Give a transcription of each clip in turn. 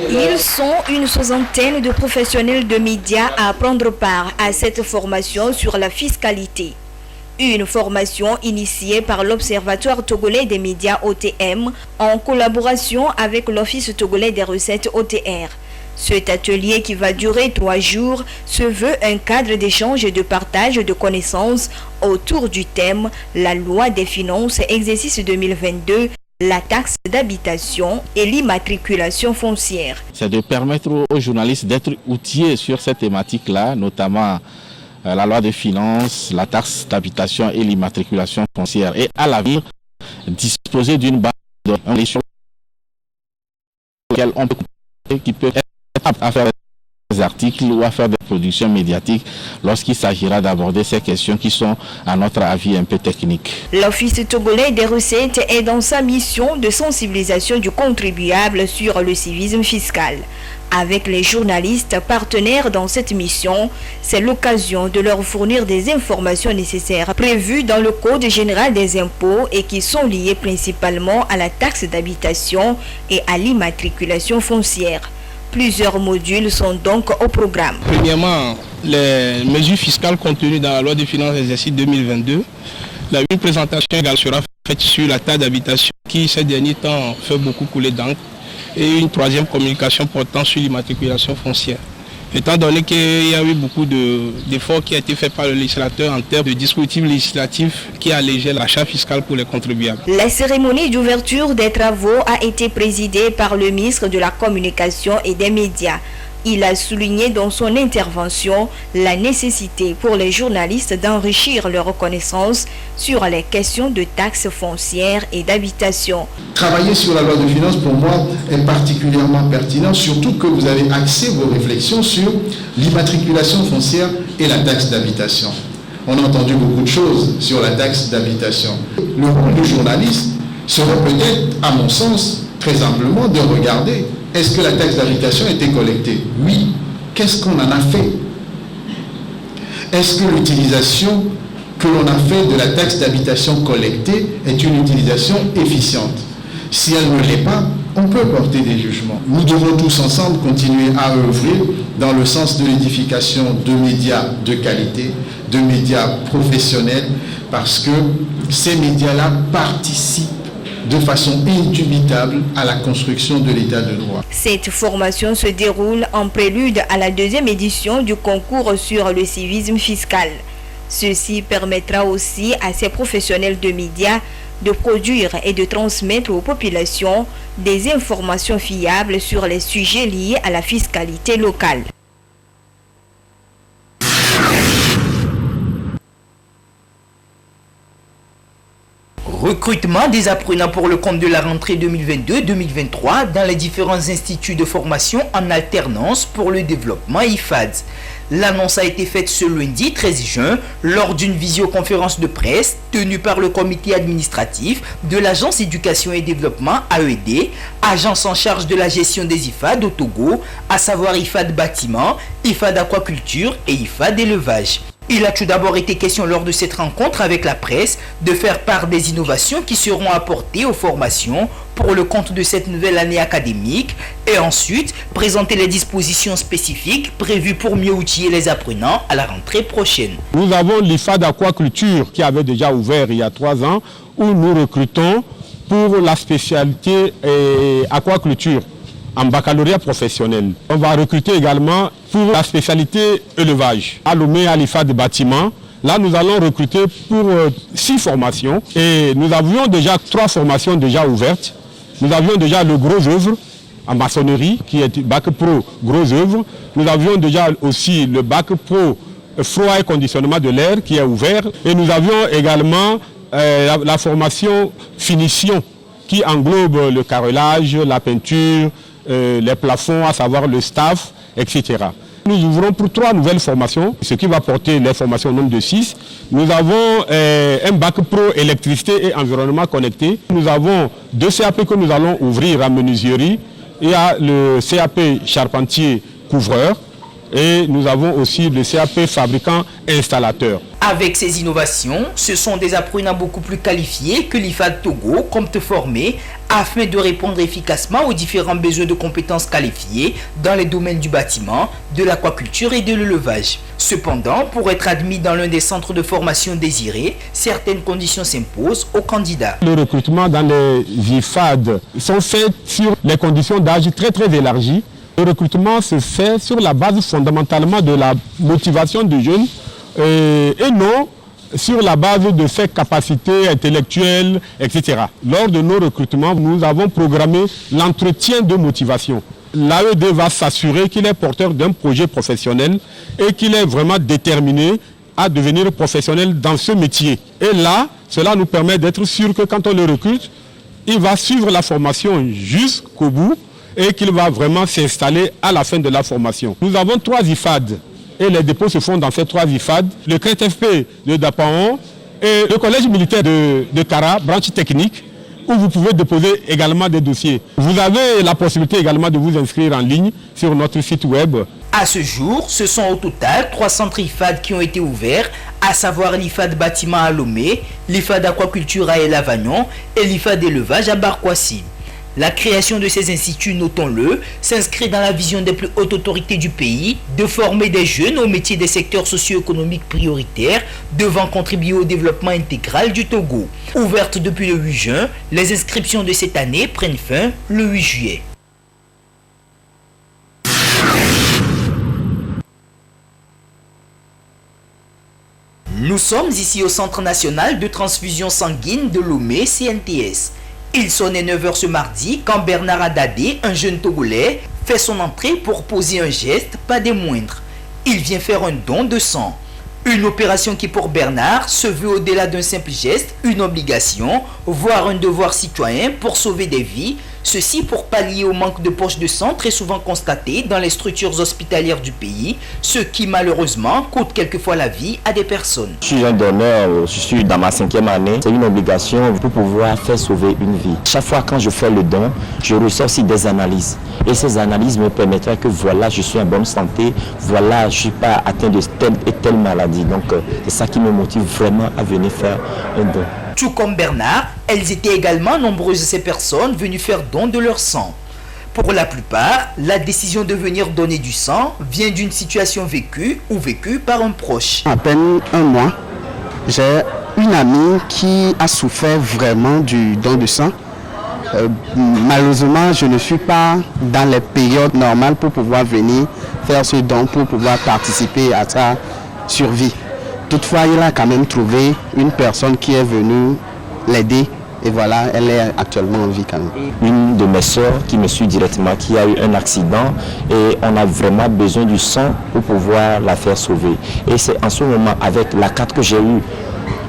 Ils sont une soixantaine de professionnels de médias à prendre part à cette formation sur la fiscalité. Une formation initiée par l'Observatoire togolais des médias OTM en collaboration avec l'Office togolais des recettes OTR. Cet atelier qui va durer 3 jours se veut un cadre d'échange et de partage de connaissances autour du thème « La loi des finances exercice 2022 ». La taxe d'habitation et l'immatriculation foncière. C'est de permettre aux journalistes d'être outillés sur cette thématique-là, notamment la loi des finances, la taxe d'habitation et l'immatriculation foncière. Et à l'avenir, disposer d'une base de données sur laquelle on peut qui peut être apte à faire des articles ou à faire des productions médiatiques lorsqu'il s'agira d'aborder ces questions qui sont, à notre avis, un peu techniques. L'Office togolais des recettes est dans sa mission de sensibilisation du contribuable sur le civisme fiscal. Avec les journalistes partenaires dans cette mission, c'est l'occasion de leur fournir des informations nécessaires prévues dans le Code général des impôts et qui sont liées principalement à la taxe d'habitation et à l'immatriculation foncière. Plusieurs modules sont donc au programme. Premièrement, les mesures fiscales contenues dans la loi des finances exercice 2022. Une présentation égale sera faite sur la taxe d'habitation qui ces derniers temps fait beaucoup couler d'encre. Et une troisième communication portant sur l'immatriculation foncière. Étant donné qu'il y a eu beaucoup d'efforts qui ont été faits par le législateur en termes de dispositifs législatifs qui allégeaient l'achat fiscal pour les contribuables. La cérémonie d'ouverture des travaux a été présidée par le ministre de la Communication et des Médias. Il a souligné dans son intervention la nécessité pour les journalistes d'enrichir leurs connaissances sur les questions de taxes foncières et d'habitation. Travailler sur la loi de finances, pour moi, est particulièrement pertinent, surtout que vous avez axé vos réflexions sur l'immatriculation foncière et la taxe d'habitation. On a entendu beaucoup de choses sur la taxe d'habitation. Le rôle du journaliste serait peut-être, à mon sens, très humblement, de regarder est-ce que la taxe d'habitation a été collectée? Oui. Qu'est-ce qu'on en a fait? Est-ce que l'utilisation que l'on a fait de la taxe d'habitation collectée est une utilisation efficiente? Si elle ne l'est pas, on peut porter des jugements. Nous devons tous ensemble continuer à œuvrer dans le sens de l'édification de médias de qualité, de médias professionnels, parce que ces médias-là participent de façon indubitable à la construction de l'état de droit. Cette formation se déroule en prélude à la 2e édition du concours sur le civisme fiscal. Ceci permettra aussi à ces professionnels de médias de produire et de transmettre aux populations des informations fiables sur les sujets liés à la fiscalité locale. Recrutement des apprenants pour le compte de la rentrée 2022-2023 dans les différents instituts de formation en alternance pour le développement IFAD. L'annonce a été faite ce lundi 13 juin lors d'une visioconférence de presse tenue par le comité administratif de l'Agence Éducation et Développement AED, agence en charge de la gestion des IFAD au Togo, à savoir IFAD Bâtiment, IFAD Aquaculture et IFAD Élevage. Il a tout d'abord été question lors de cette rencontre avec la presse de faire part des innovations qui seront apportées aux formations pour le compte de cette nouvelle année académique et ensuite présenter les dispositions spécifiques prévues pour mieux outiller les apprenants à la rentrée prochaine. Nous avons l'IFAD Aquaculture qui avait déjà ouvert il y a 3 ans où nous recrutons pour la spécialité aquaculture en baccalauréat professionnel. On va recruter également pour la spécialité élevage. À Lomé, à l'IFAD Bâtiment, là nous allons recruter pour 6 formations et nous avions déjà 3 formations déjà ouvertes. Nous avions déjà le gros œuvre en maçonnerie qui est bac pro gros œuvre. Nous avions déjà aussi le bac pro froid et conditionnement de l'air qui est ouvert. Et nous avions également la formation finition qui englobe le carrelage, la peinture, les plafonds, à savoir le staff, etc. Nous ouvrons pour 3 nouvelles formations, ce qui va porter les formations au nombre de 6. Nous avons un bac pro électricité et environnement connecté. Nous avons 2 CAP que nous allons ouvrir en menuiserie. Il y a le CAP charpentier couvreur Et nous avons aussi le CAP fabricant installateur. Avec ces innovations, ce sont des apprenants beaucoup plus qualifiés que l'IFAD Togo compte former afin de répondre efficacement aux différents besoins de compétences qualifiées dans les domaines du bâtiment, de l'aquaculture et de l'élevage. Cependant, pour être admis dans l'un des centres de formation désirés, certaines conditions s'imposent aux candidats. Le recrutement dans les IFAD sont faits sur les conditions d'âge très élargies. Le recrutement se fait sur la base fondamentalement de la motivation du jeune et non sur la base de ses capacités intellectuelles, etc. Lors de nos recrutements, nous avons programmé l'entretien de motivation. L'AED va s'assurer qu'il est porteur d'un projet professionnel et qu'il est vraiment déterminé à devenir professionnel dans ce métier. Et là, cela nous permet d'être sûr que quand on le recrute, il va suivre la formation jusqu'au bout et qu'il va vraiment s'installer à la fin de la formation. Nous avons 3 IFAD et les dépôts se font dans ces 3 IFAD. Le CRETFP de Dapaon et le collège militaire de Kara, branche technique, où vous pouvez déposer également des dossiers. Vous avez la possibilité également de vous inscrire en ligne sur notre site web. À ce jour, ce sont au total 3 centres IFAD qui ont été ouverts, à savoir l'IFAD bâtiment à Lomé, l'IFAD aquaculture à El-Avagnon et l'IFAD élevage à Barkwasi. La création de ces instituts, notons-le, s'inscrit dans la vision des plus hautes autorités du pays de former des jeunes aux métiers des secteurs socio-économiques prioritaires devant contribuer au développement intégral du Togo. Ouvertes depuis le 8 juin, les inscriptions de cette année prennent fin le 8 juillet. Nous sommes ici au Centre national de transfusion sanguine de Lomé, CNTS. Il sonnait 9h ce mardi quand Bernard Adadé, un jeune Togolais, fait son entrée pour poser un geste, pas des moindres. Il vient faire un don de sang. Une opération qui pour Bernard se veut au-delà d'un simple geste, une obligation, voire un devoir citoyen pour sauver des vies. Ceci pour pallier au manque de poches de sang très souvent constaté dans les structures hospitalières du pays, ce qui malheureusement coûte quelquefois la vie à des personnes. Je suis un donneur, je suis dans ma 5e année. C'est une obligation pour pouvoir faire sauver une vie. Chaque fois quand je fais le don, je reçois aussi des analyses. Et ces analyses me permettraient que voilà, je suis en bonne santé, voilà, je ne suis pas atteint de telle et telle maladie. Donc c'est ça qui me motive vraiment à venir faire un don. Tout comme Bernard, elles étaient également nombreuses ces personnes venues faire don de leur sang. Pour la plupart, la décision de venir donner du sang vient d'une situation vécue ou vécue par un proche. À peine un mois, j'ai une amie qui a souffert vraiment du don de sang. Malheureusement, je ne suis pas dans les périodes normales pour pouvoir venir faire ce don, pour pouvoir participer à sa survie. Toutefois, il a quand même trouvé une personne qui est venue l'aider et voilà, elle est actuellement en vie quand même. Une de mes soeurs qui me suit directement, qui a eu un accident et on a vraiment besoin du sang pour pouvoir la faire sauver. Et c'est en ce moment, avec la carte que j'ai eue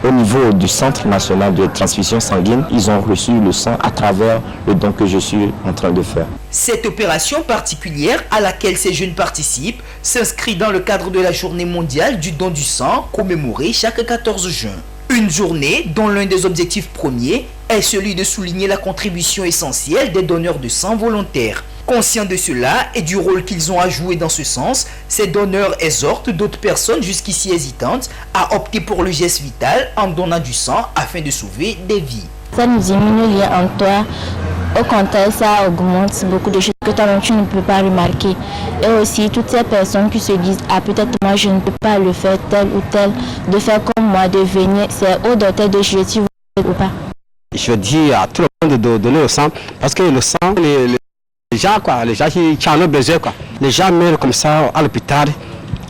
au niveau du Centre national de transfusion sanguine, ils ont reçu le sang à travers le don que je suis en train de faire. Cette opération particulière à laquelle ces jeunes participent s'inscrit dans le cadre de la journée mondiale du don du sang commémorée chaque 14 juin. Une journée dont l'un des objectifs premiers est celui de souligner la contribution essentielle des donneurs de sang volontaires. Conscients de cela et du rôle qu'ils ont à jouer dans ce sens, ces donneurs exhortent d'autres personnes jusqu'ici hésitantes à opter pour le geste vital en donnant du sang afin de sauver des vies. Ça nous diminue le lien en toi. Au contraire, ça augmente beaucoup de choses que toi-même tu ne peux pas remarquer. Et aussi, toutes ces personnes qui se disent « Ah, peut-être moi je ne peux pas le faire tel ou tel », de faire comme moi, de venir, c'est au docteur de juger si vous voulez ou pas. Je dis à tout le monde de donner le sang, parce que le sang, les gens qui en ont besoin, les gens meurent comme ça à l'hôpital,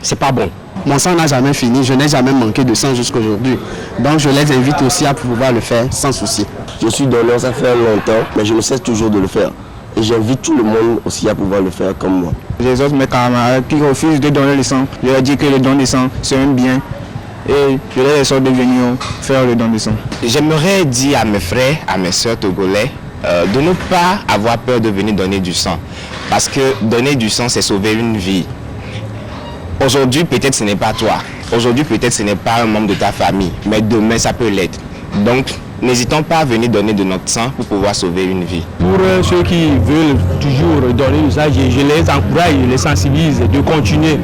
c'est pas bon. Mon sang n'a jamais fini, je n'ai jamais manqué de sang jusqu'à aujourd'hui. Donc je les invite aussi à pouvoir le faire sans souci. Je suis donneur, ça fait longtemps, mais je ne cesse toujours de le faire. Et j'invite tout le monde aussi à pouvoir le faire comme moi. Les autres, mes camarades qui refusent de donner le sang, je leur dis que le don de sang, c'est un bien. Et je les exhorte de venir faire le don de sang. J'aimerais dire à mes frères, à mes soeurs togolais, de ne pas avoir peur de venir donner du sang. Parce que donner du sang, c'est sauver une vie. Aujourd'hui, peut-être ce n'est pas toi. Aujourd'hui, peut-être ce n'est pas un membre de ta famille. Mais demain, ça peut l'être. Donc, n'hésitons pas à venir donner de notre sang pour pouvoir sauver une vie. Pour ceux qui veulent toujours donner du sang, je les encourage, je les sensibilise de continuer.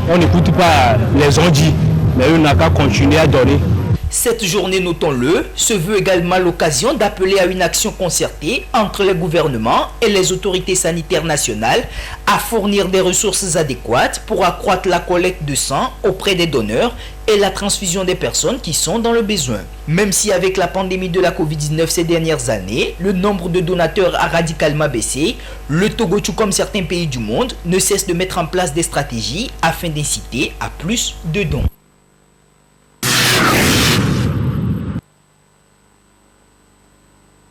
On n'écoute pas les ondits, mais on n'a qu'à continuer à donner. Cette journée, notons-le, se veut également l'occasion d'appeler à une action concertée entre les gouvernements et les autorités sanitaires nationales à fournir des ressources adéquates pour accroître la collecte de sang auprès des donneurs et la transfusion des personnes qui sont dans le besoin. Même si avec la pandémie de la Covid-19 ces dernières années, le nombre de donateurs a radicalement baissé, le Togo, tout comme certains pays du monde, ne cesse de mettre en place des stratégies afin d'inciter à plus de dons.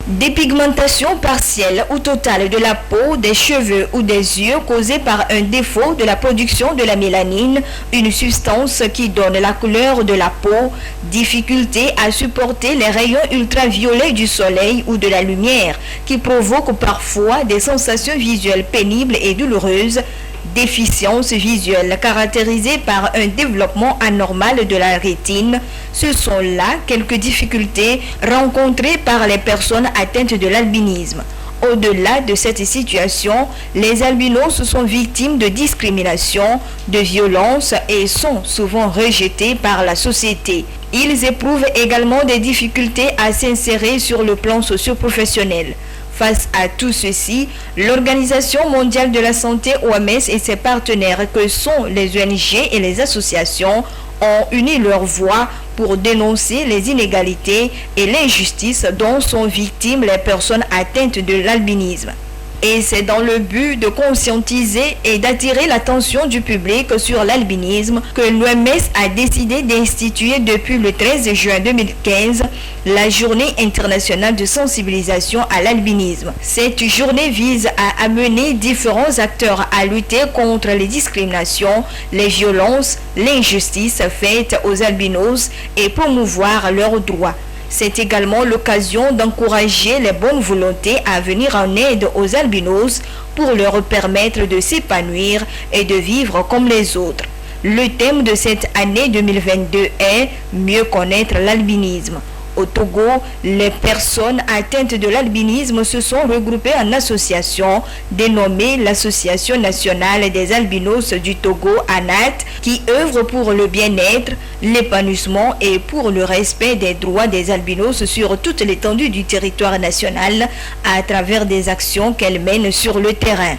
Dépigmentation partielle ou totale de la peau, des cheveux ou des yeux causée par un défaut de la production de la mélanine, une substance qui donne la couleur de la peau, difficulté à supporter les rayons ultraviolets du soleil ou de la lumière qui provoquent parfois des sensations visuelles pénibles et douloureuses, déficience visuelle caractérisée par un développement anormal de la rétine. Ce sont là quelques difficultés rencontrées par les personnes atteintes de l'albinisme. Au-delà de cette situation, les albinos sont victimes de discrimination, de violence et sont souvent rejetés par la société. Ils éprouvent également des difficultés à s'insérer sur le plan socio-professionnel. Face à tout ceci, l'Organisation mondiale de la santé OMS et ses partenaires que sont les ONG et les associations ont uni leurs voix pour dénoncer les inégalités et l'injustice dont sont victimes les personnes atteintes de l'albinisme. Et c'est dans le but de conscientiser et d'attirer l'attention du public sur l'albinisme que l'OMS a décidé d'instituer depuis le 13 juin 2015 la Journée internationale de sensibilisation à l'albinisme. Cette journée vise à amener différents acteurs à lutter contre les discriminations, les violences, l'injustice faite aux albinos et promouvoir leurs droits. C'est également l'occasion d'encourager les bonnes volontés à venir en aide aux albinos pour leur permettre de s'épanouir et de vivre comme les autres. Le thème de cette année 2022 est « Mieux connaître l'albinisme ». Au Togo, les personnes atteintes de l'albinisme se sont regroupées en association dénommée l'Association nationale des albinos du Togo, ANAT, qui œuvre pour le bien-être, l'épanouissement et pour le respect des droits des albinos sur toute l'étendue du territoire national à travers des actions qu'elle mène sur le terrain.